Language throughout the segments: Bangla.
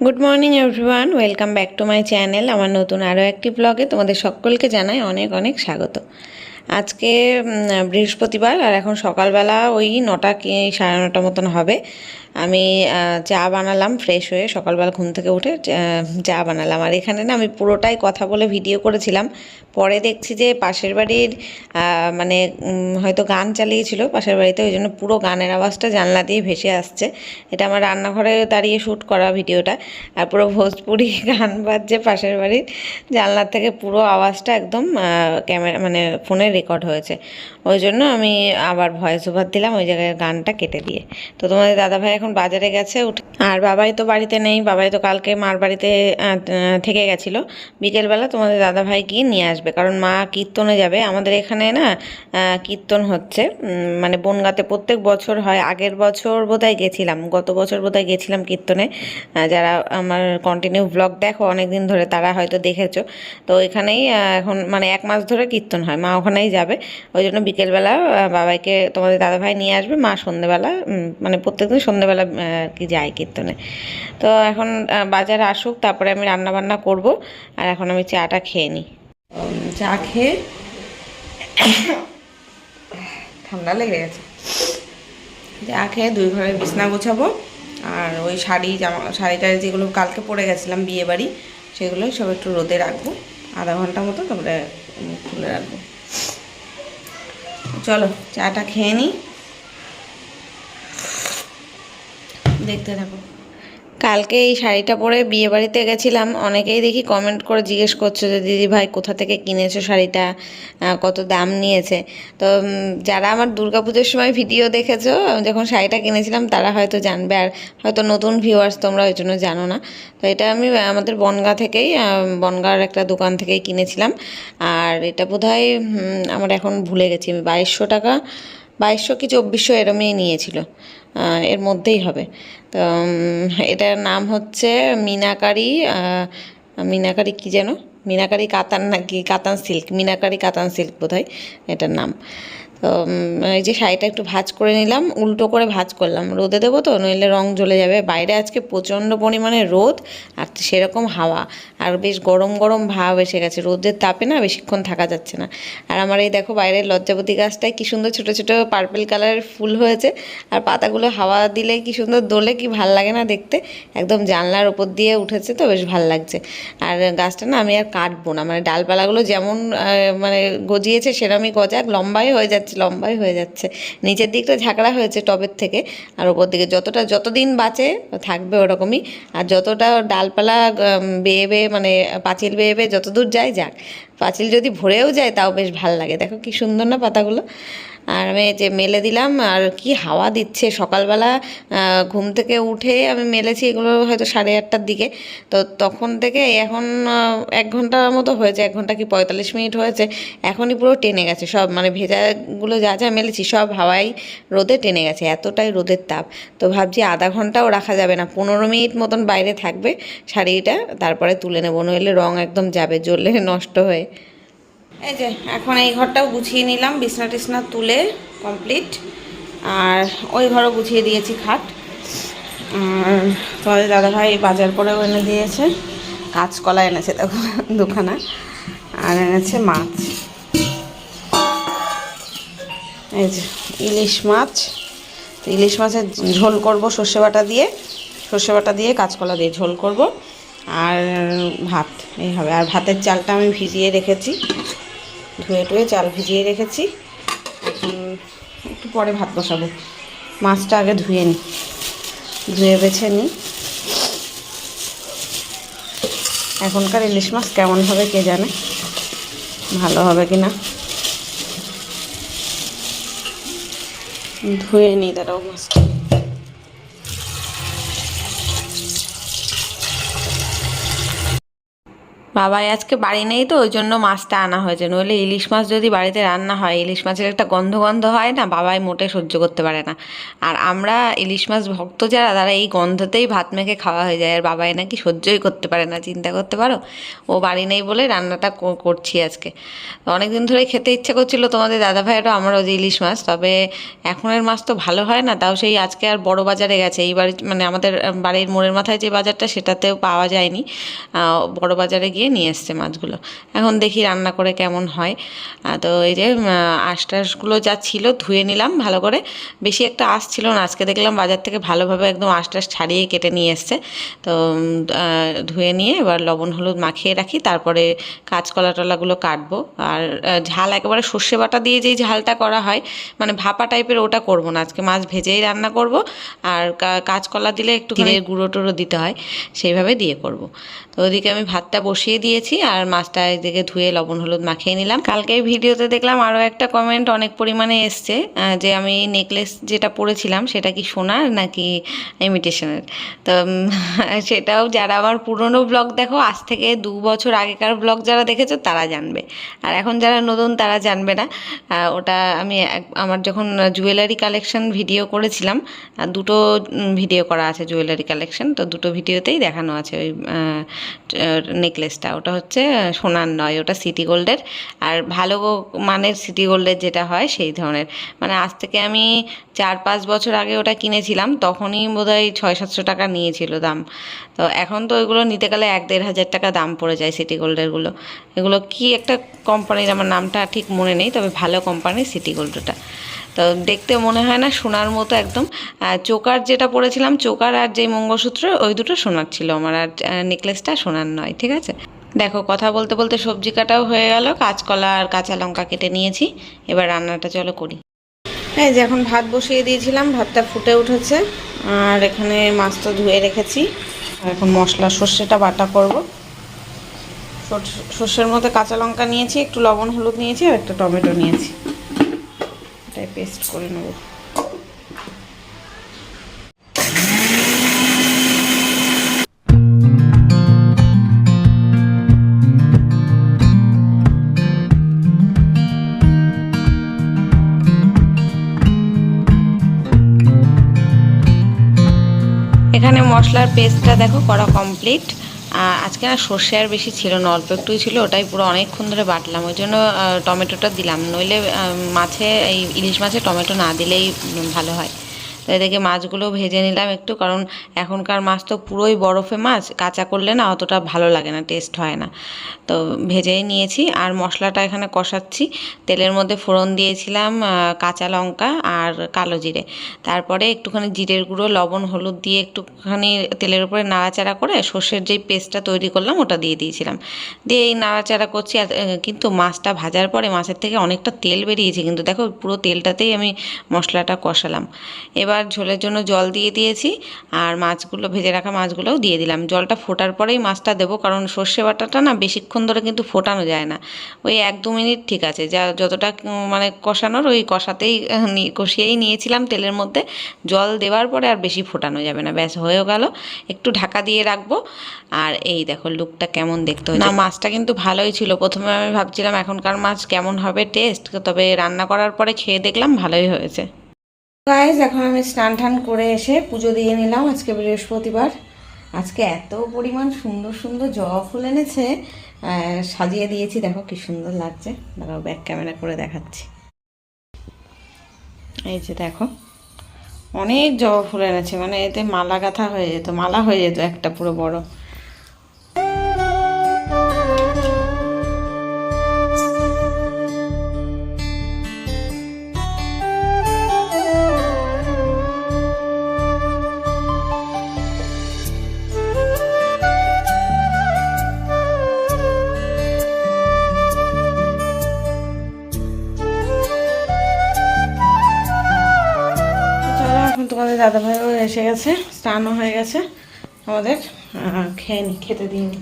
Good morning everyone, welcome back to my channel. আমার নতুন আরও একটি ব্লগে তোমাদের সকলকে জানাই অনেক অনেক স্বাগত। আজকে বৃহস্পতিবার, আর এখন সকালবেলা ওই 9টা কি 9:30 মতন হবে। আমি চা বানালাম, ফ্রেশ হয়ে সকালবেলা ঘুম থেকে উঠে চা বানালাম। আর এখানে না আমি পুরোটাই কথা বলে ভিডিও করেছিলাম, পরে দেখছি যে পাশের বাড়ির মানে হয়তো গান চালিয়েছিল পাশের বাড়িতে, ওই জন্য পুরো গানের আওয়াজটা জানলা দিয়ে ভেসে আসছে। এটা আমার রান্নাঘরে দাঁড়িয়ে শ্যুট করা ভিডিওটা, আর পুরো ভোজপুরি গান বাজছে পাশের বাড়ির জানলার থেকে, পুরো আওয়াজটা একদম ক্যামেরা মানে ফোনে রেকর্ড হয়েছে। ওই জন্য আমি আবার ভয়েস ওভার দিলাম ওই জায়গায় গানটা কেটে দিয়ে। তো তোমাদের দাদাভাই এখন বাজারে গেছে, আর বাবাই তো বাড়িতে নেই, বাবাই তো কালকে মার বাড়িতে থেকে গেছিলো। বিকেলবেলা তোমাদের দাদাভাই গিয়ে নিয়ে আসবে, কারণ মা কীর্তনে যাবে। আমাদের এখানে না কীর্তন হচ্ছে, মানে বনগাঁতে প্রত্যেক বছর হয়। আগের বছর বোধহয় গেছিলাম, গত বছর বোধহয় গেছিলাম কীর্তনে। যারা আমার কন্টিনিউ ব্লগ দেখো অনেক দিন ধরে তারা হয়তো দেখেছো। তো এখানেই এখন মানে 1 মাস ধরে কীর্তন হয়, মা ওখানেই যাবে। ওই জন্য বিকেলবেলা বাবাইকে তোমাদের দাদাভাই নিয়ে আসবে, মা সন্ধ্যেবেলা মানে প্রত্যেকদিন সন্ধ্যেবেলা আর কি যায় কীর্তনে। তো এখন বাজারে আসুক, তারপরে আমি রান্না বান্না করব। আর এখন আমি চাটা খেয়ে নিই। চা খেয়ে ঠান্ডা লেগে গেছে, চা খেয়ে 2 ঘরের বিছনা গোছাবো। আর ওই শাড়িটা যেগুলো কালকে পরে গেছিলাম বিয়ে বাড়ি, সেগুলোই সব একটু রোদে রাখবো আধা ঘন্টা মতো, তারপরে তুলে রাখবো। চলো চাটা খেয়ে নিই, দেখতে থাকো। কালকে এই শাড়িটা পরে বিয়ে বাড়িতে গেছিলাম। অনেকেই দেখি কমেন্ট করে জিজ্ঞেস করছো যে দিদি ভাই কোথা থেকে কিনেছো শাড়িটা, কত দাম নিয়েছে। তো যারা আমার দুর্গাপুজোর সময় ভিডিও দেখেছো যখন শাড়িটা কিনেছিলাম তারা হয়তো জানবে, আর হয়তো নতুন ভিউয়ার্স তোমরা ওই জন্য জানো না। তো এটা আমি আমাদের বনগাঁ থেকেই, বনগাঁর একটা দোকান থেকেই কিনেছিলাম। আর এটা বোধহয় আমার এখন ভুলে গেছি, আমি 2200 টাকা, 2200 কি 2400 এরমই নিয়েছিল, এর মধ্যেই হবে। তো এটার নাম হচ্ছে মিনাকারি, মিনাকারি কী যেন, মিনাকারি কাতান নাকি কাতান সিল্ক, মিনাকারি কাতান সিল্ক বোধহয় এটার নাম। তো এই যে শাড়িটা একটু ভাঁজ করে নিলাম, উল্টো করে ভাঁজ করলাম, রোদে দেবো তো নইলে রং জ্বলে যাবে। বাইরে আজকে প্রচণ্ড পরিমাণে রোদ, আর সেরকম হাওয়া, আর বেশ গরম গরম ভাব এসে গেছে, রোদের তাপে না বেশিক্ষণ থাকা যাচ্ছে না। আর আমার এই দেখো বাইরের লজ্জাবতী গাছটায় কি সুন্দর ছোটো ছোটো পার্পল কালারের ফুল হয়েছে, আর পাতাগুলো হাওয়া দিলে কি সুন্দর দোলে, কি ভাল লাগে না দেখতে। একদম জানলার ওপর দিয়ে উঠেছে, তো বেশ ভাল লাগছে। আর গাছটা না আমি আর কাটবো না, মানে ডালপালাগুলো যেমন মানে গজিয়েছে সেরকমই গজাক, লম্বাই হয়ে যাচ্ছে, লম্বাই হয়ে যাচ্ছে। নিচের দিকটা ঝাঁকড়া হয়েছে টবের থেকে, আর ওপর দিকে যতদিন বাঁচে থাকবে ওরকমই। আর যতটা ডালপালা বেয়ে বেয়ে মানে পাঁচিল বেয়ে বেয়ে যতদূর যায় যাক, পাঁচিল যদি ভরেও যায় তাও বেশ ভাল লাগে। দেখো কি সুন্দর না পাতাগুলো। আর আমি যে মেলে দিলাম, আর কি হাওয়া দিচ্ছে। সকালবেলা ঘুম থেকে উঠে আমি মেলেছি এগুলো হয়তো 8:30টার দিকে। তো তখন থেকে এখন 1 ঘন্টার মতো হয়েছে, 1 ঘন্টা কি 45 মিনিট হয়েছে। এখনই পুরো টেনে গেছে সব, মানে ভেজাগুলো যা যা মেলেছি সব হাওয়ায় রোদে টেনে গেছে, এতটাই রোদের তাপ। তো ভাবছি আধা ঘন্টাও রাখা যাবে না, 15 মিনিট মতন বাইরে থাকবে শাড়িটা, তারপরে তুলে নেবো, নইলে রং একদম যাবে জ্বলে নষ্ট হয়ে। এই যে এখন এই ঘরটাও গুছিয়ে নিলাম, বিছনা টিছনা তুলে কমপ্লিট। আর ওই ঘরও গুছিয়ে দিয়েছি, খাট। আর তোমাদের দাদাভাই বাজার করেও এনে দিয়েছে, কাঁচকলা এনেছে দেখো 2খানা, আর এনেছে মাছ। এই যে ইলিশ মাছ, তো ইলিশ মাছের ঝোল করব সর্ষে বাটা দিয়ে কাঁচকলা দিয়ে ঝোল করব। আর ভাত এই হবে। আর ভাতের চালটা আমি ভিজিয়ে রেখেছি, ধুয়ে টুয়ে চাল ভিজিয়ে রেখেছি। এখন একটু পরে ভাত বসাবো। মাছটা আগে ধুয়ে বেছে নিই। এখনকার ইলিশ মাছ কেমন হবে কে জানে, ভালো হবে কি না। ধুয়ে নিই দাঁড়াও মাছটা। বাবাই আজকে বাড়ি নেই তো ওই জন্য মাছটা আনা হয়েছে, নইলে ইলিশ মাছ যদি বাড়িতে রান্না হয় ইলিশ মাছের একটা গন্ধ গন্ধ হয় না, বাবাই মোটে সহ্য করতে পারে না। আর আমরা ইলিশ মাছ ভক্ত যারা তারা এই গন্ধতেই ভাত মেখে খাওয়া হয়ে যায়, আর বাবাই নাকি সহ্যই করতে পারে না, চিন্তা করতে পারো। ও বাড়ি নেই বলে রান্নাটা করছি আজকে। অনেক দিন ধরে খেতে ইচ্ছে করছিল তোমাদের দাদা ভাইয়েরও আমারও যে ইলিশ মাছ, তবে এখনের মাছ তো ভালো হয় না, তাও সেই আজকে আর বড় বাজারে গেছে, এই বাড়ি মানে আমাদের বাড়ির মোড়ের মাথায় যে বাজারটা সেটাতেও পাওয়া যায়নি, বড় বাজারে গিয়ে নিয়ে এসছে মাছগুলো। এখন দেখি রান্না করে কেমন হয়। তো এই যে আঁশ টাশগুলো যা ছিল ধুয়ে নিলাম ভালো করে, বেশি একটা আঁশ ছিল না, আজকে দেখলাম বাজার থেকে ভালোভাবে একদম আঁশ টাশ ছাড়িয়ে কেটে নিয়ে এসছে। তো ধুয়ে নিয়ে এবার লবণ হলুদ মাখিয়ে রাখি, তারপরে কাঁচকলা টলাগুলো কাটবো। আর ঝাল একেবারে সর্ষে বাটা দিয়ে যেই ঝালটা করা হয় মানে ভাপা টাইপের, ওটা করব না আজকে, মাছ ভেজেই রান্না করব। আর কাঁচকলা দিলে একটু জিরের গুঁড়ো টুড়ো দিতে হয়, সেইভাবে দিয়ে করব। তো ওদিকে আমি ভাতটা বসিয়ে দিয়েছি আর মাছটা এদিকে ধুয়ে লবণ হলুদ মাখিয়ে নিলাম। কালকে ভিডিওতে দেখলাম আরও একটা কমেন্ট অনেক পরিমাণে এসছে, যে আমি নেকলেস যেটা পরেছিলাম সেটা কি সোনার নাকি ইমিটেশনের। তো সেটাও যারা আমার পুরনো ব্লগ দেখো, আজ থেকে 2 বছর আগেকার ব্লগ যারা দেখেছো তারা জানবে, আর এখন যারা নতুন তারা জানবে না। ওটা আমি আমার যখন জুয়েলারি কালেকশন ভিডিও করেছিলাম, দুটো ভিডিও করা আছে জুয়েলারি কালেকশন, তো দুটো ভিডিওতেই দেখানো আছে ওই নেকলেসটা। ওটা হচ্ছে সোনার নয়, ওটা সিটি গোল্ডের, আর ভালো মানের সিটি গোল্ডের যেটা হয় সেই ধরনের। মানে আজ থেকে আমি 4-5 বছর আগে ওটা কিনেছিলাম, তখনই বোধহয় 600-700 টাকা নিয়েছিল দাম। তো এখন তো ওইগুলো নিতে গেলে 1-1.5 হাজার টাকা দাম পড়ে যায় সিটি গোল্ডেরগুলো। এগুলো কি একটা কোম্পানির, আমার নামটা ঠিক মনে নেই, তবে ভালো কোম্পানির সিটি গোল্ডটা। তো দেখতে মনে হয় না সোনার মতো একদম। চোকার যেটা পরেছিলাম, চোকার আর যে মঙ্গলসূত্র, ওই দুটো সোনার ছিল আমার, আর নেকলেসটা সোনার নয়। ঠিক আছে, দেখো কথা বলতে বলতে সবজি কাটাও হয়ে গেল, কাঁচকলা আর কাঁচা লঙ্কা কেটে নিয়েছি, এবার রান্নাটা চলো করি। হ্যাঁ, যে এখন ভাত বসিয়ে দিয়েছিলাম, ভাতটা ফুটে উঠেছে, আর এখানে মাছ তো ধুয়ে রেখেছি। আর এখন মশলা সর্ষেটা বাটা করব। সর্ষের মধ্যে কাঁচা লঙ্কা নিয়েছি, একটু লবণ হলুদ নিয়েছি, আর একটা টমেটো নিয়েছি, এটাই পেস্ট করে নেব। এখানে মশলার পেস্টটা দেখো করা কমপ্লিট। আজকে না সর্ষে আর বেশি ছিল না, অল্প একটুই ছিল, ওটাই পুরো অনেকক্ষণ ধরে বাটলাম, ওই জন্য টমেটোটা দিলাম, নইলে মাছে এই ইলিশ মাছে টমেটো না দিলেই ভালো হয়। তো এদিকে মাছগুলো ভেজে নিলাম একটু, কারণ এখনকার মাছ তো পুরোই বরফে মাছ, কাঁচা করলে না অতটা ভালো লাগে না, টেস্ট হয় না। তো ভেজেই নিয়েছি, আর মশলাটা এখানে কষাচ্ছি। তেলের মধ্যে ফোড়ন দিয়েছিলাম কাঁচা লঙ্কা আর কালো জিরে, তারপরে একটুখানি জিরের গুঁড়ো লবণ হলুদ দিয়ে একটুখানি তেলের উপরে নাড়াচাড়া করে সর্ষের যেই পেস্টটা তৈরি করলাম ওটা দিয়ে দিয়েছিলাম, দিয়ে এই নাড়াচাড়া করছি। আর কিন্তু মাছটা ভাজার পরে মাছের থেকে অনেকটা তেল বেরিয়েছে, কিন্তু দেখো পুরো তেলটাতেই আমি মশলাটা কষালাম। এবার ঝোলের জন্য জল দিয়ে দিয়েছি, আর মাছগুলো ভেজে রাখা মাছগুলোও দিয়ে দিলাম। জলটা ফোটার পরেই মাছটা দেবো, কারণ সর্ষে বাটাটা না বেশিক্ষণ ধরে কিন্তু ফোটানো যায় না, ওই 1-2 মিনিট ঠিক আছে, যা যতটা মানে কষানোর, ওই কষাতেই কষিয়েই নিয়েছিলাম তেলের মধ্যে। জল দেওয়ার পরে আর বেশি ফোটানো যাবে না, ব্যাস হয়েও গেল। একটু ঢাকা দিয়ে রাখবো। আর এই দেখো লুকটা কেমন দেখতে হয়েছে। না, মাছটা কিন্তু ভালোই ছিল, প্রথমে আমি ভাবছিলাম এখনকার মাছ কেমন হবে টেস্ট, তবে রান্না করার পরে খেয়ে দেখলাম ভালোই হয়েছে। গাইস, এখন আমি স্নান টান করে এসে পুজো দিয়ে নিলাম। আজকে বৃহস্পতিবার, আজকে এত পরিমাণ সুন্দর সুন্দর জবা ফুল এনেছে, সাজিয়ে দিয়েছি, দেখো কি সুন্দর লাগছে। দাঁড়াও ব্যাক ক্যামেরা করে দেখাচ্ছি। এই যে দেখো অনেক জবা ফুল এনেছে, মানে এতে মালা গাঁথা হয়ে যেত, মালা হয়ে যেত একটা পুরো বড়। তোমাদের দাদাভাইও এসে গেছে, স্নানও হয়ে গেছে আমাদের, খেতে দিইনি।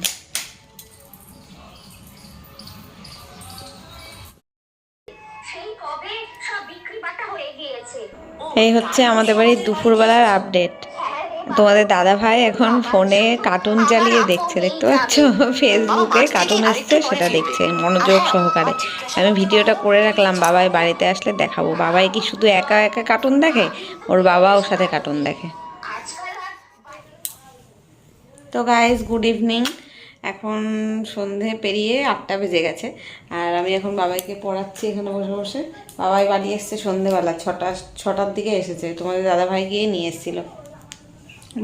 এই হচ্ছে আমাদের বাড়ির দুপুরবেলার আপডেট। তোমাদের দাদা ভাই এখন ফোনে কার্টুন চালিয়ে দেখছে, দেখতে পাচ্ছ? ফেসবুকে কার্টুন এসছে, সেটা দেখছে মনোযোগ সহকারে। আমি ভিডিওটা করে রাখলাম, বাবাই বাড়িতে আসলে দেখাবো। বাবাই কি শুধু একা একা কার্টুন দেখে, ওর বাবা ওর সাথে কার্টুন দেখে। তো গাইজ, গুড ইভিনিং। এখন সন্ধে পেরিয়ে 8টা বেজে গেছে, আর আমি এখন বাবাইকে পড়াচ্ছি এখানে বসে বসে। বাবাই বাড়ি এসছে সন্ধেবেলা, ছটার দিকে এসেছে। তোমাদের দাদাভাই গিয়ে নিয়ে এসেছিলো।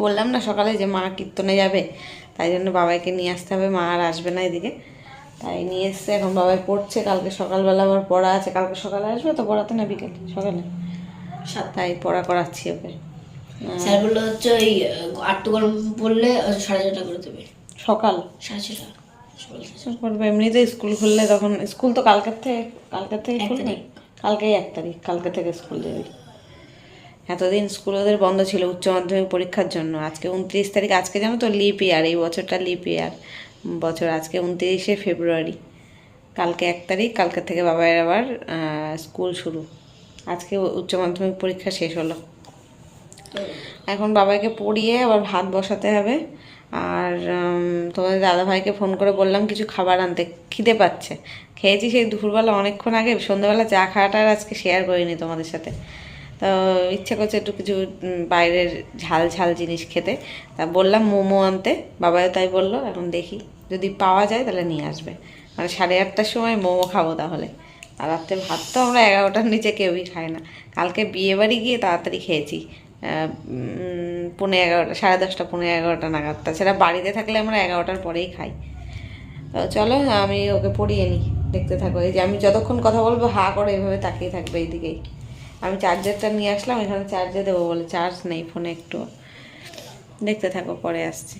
বললাম না সকালে যে মা কীর্তনে যাবে, তাই জন্য বাবাইকে নিয়ে আসতে হবে, মা আর আসবে না এদিকে, তাই নিয়ে এসছে। এখন বাবাই পড়ছে, কালকে সকালবেলা আবার পড়া আছে। কালকে সকালে আসবে তো পড়াতে, না বিকেল সকালে? তাই পড়া করাচ্ছি ওকে। স্যার বললো হচ্ছে ওই 8টা গরম পড়লে 6:30 করে দেবে, সকাল 6:30 পড়বে। এমনিতে স্কুল খুললে তখন, স্কুল তো কালকের থেকে খুলবে। কালকেই 1 তারিখ, কালকে থেকে স্কুল যাবে। এতদিন স্কুল ওদের বন্ধ ছিল উচ্চ মাধ্যমিক পরীক্ষার জন্য। আজকে 29 তারিখ, আজকে জানো তো লিপ ইয়ার, এই বছরটা লিপ ইয়ার বছর। আজকে 29শে ফেব্রুয়ারি, কালকে 1 তারিখ, কালকে থেকে বাবার আবার স্কুল শুরু। আজকে উচ্চ মাধ্যমিক পরীক্ষা শেষ হলো। এখন বাবাকে পড়িয়ে আবার ভাত বসাতে হবে। আর তোমাদের দাদাভাইকে ফোন করে বললাম কিছু খাবার আনতে, খিদে পাচ্ছে। খেয়েছি সেই দুপুরবেলা অনেকক্ষণ আগে, সন্ধ্যাবেলা চা খাওয়াটা আর আজকে শেয়ার করিনি তোমাদের সাথে। তো ইচ্ছে করছে একটু কিছু বাইরের ঝাল ঝাল জিনিস খেতে, তা বললাম মোমো আনতে। বাবাও তাই বললো। এখন দেখি যদি পাওয়া যায় তাহলে নিয়ে আসবে। মানে 8:30টার সময় মোমো খাবো তাহলে। আর রাত্রে ভাত তো আমরা 11টার নিচে কেউই খায় না। কালকে বিয়েবাড়ি গিয়ে তাড়াতাড়ি খেয়েছি, 11:30, 10:30, 11:30 নাগাদ। তাছাড়া বাড়িতে থাকলে আমরা 11টার পরেই খাই। তো চলো আমি ওকে পড়িয়ে নিই, দেখতে থাকো। এই যে আমি যতক্ষণ কথা বলবো হা করে এভাবে তাকিয়ে থাকবে এইদিকেই। আমি চার্জারটা নিয়ে আসলাম, এখানে চার্জে দেবো বলে, চার্জ নেই ফোনে একটু। দেখতে থাকো, পরে আসছি।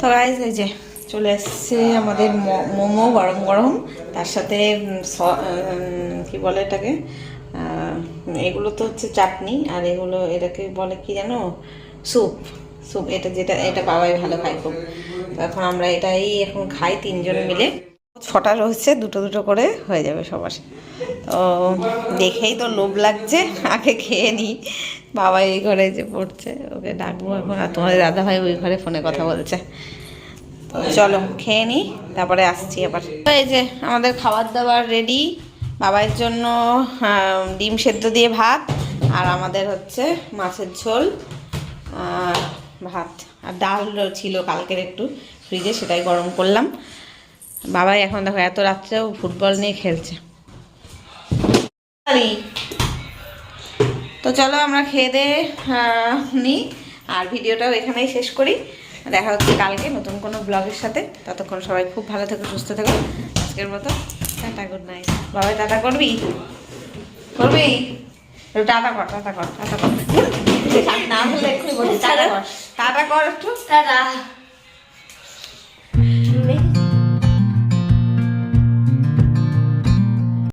তো গাইস, এই যে চলে এসছে আমাদের মোমো গরম গরম, তার সাথে কি বলে এটাকে, এগুলো তো হচ্ছে চাটনি, আর এগুলো এটাকে বলে কি জানো, স্যুপ। এটা বাবাই ভালো খায় খুব। তো এখন আমরা এটাই এখন খাই 3 জন মিলে। 6টা রয়েছে, দুটো দুটো করে হয়ে যাবে সবার। তো দেখেই তো লোভ লাগছে, আগে খেয়ে নিই। বাবা এই ঘরে যে পড়ছে, ওকে ডাকবো এখন। আর তোমাদের দাদাভাই ওই ঘরে ফোনে কথা বলছে। তো চলো খেয়ে নিই, তারপরে আসছি আবার। তো এই যে আমাদের খাবার দাবার রেডি। বাবার জন্য ডিম সেদ্ধ দিয়ে ভাত, আর আমাদের হচ্ছে মাছের ঝোল, ভাত। আর ডাল ছিল কালকের একটু ফ্রিজে, সেটাই গরম করলাম। বাবাই এখন দেখো এত রাত্রেও ফুটবল নিয়ে খেলছে। তো চলো আমরা খেয়ে দিয়ে নিই, আর ভিডিওটাও এখানেই শেষ করি। দেখা হচ্ছে কালকে নতুন কোনো ব্লগের সাথে। ততক্ষণ সবাই খুব ভালো থেকো, সুস্থ থেকো। আজকের মতো টাটা, গুড নাইট। বাবাই টাটা করবি? টাটা কর, টাটা কর, টাটা কর। না বললে এক্ষুনি বলছি টাটা কর, টাটা কর একটু। টাটা।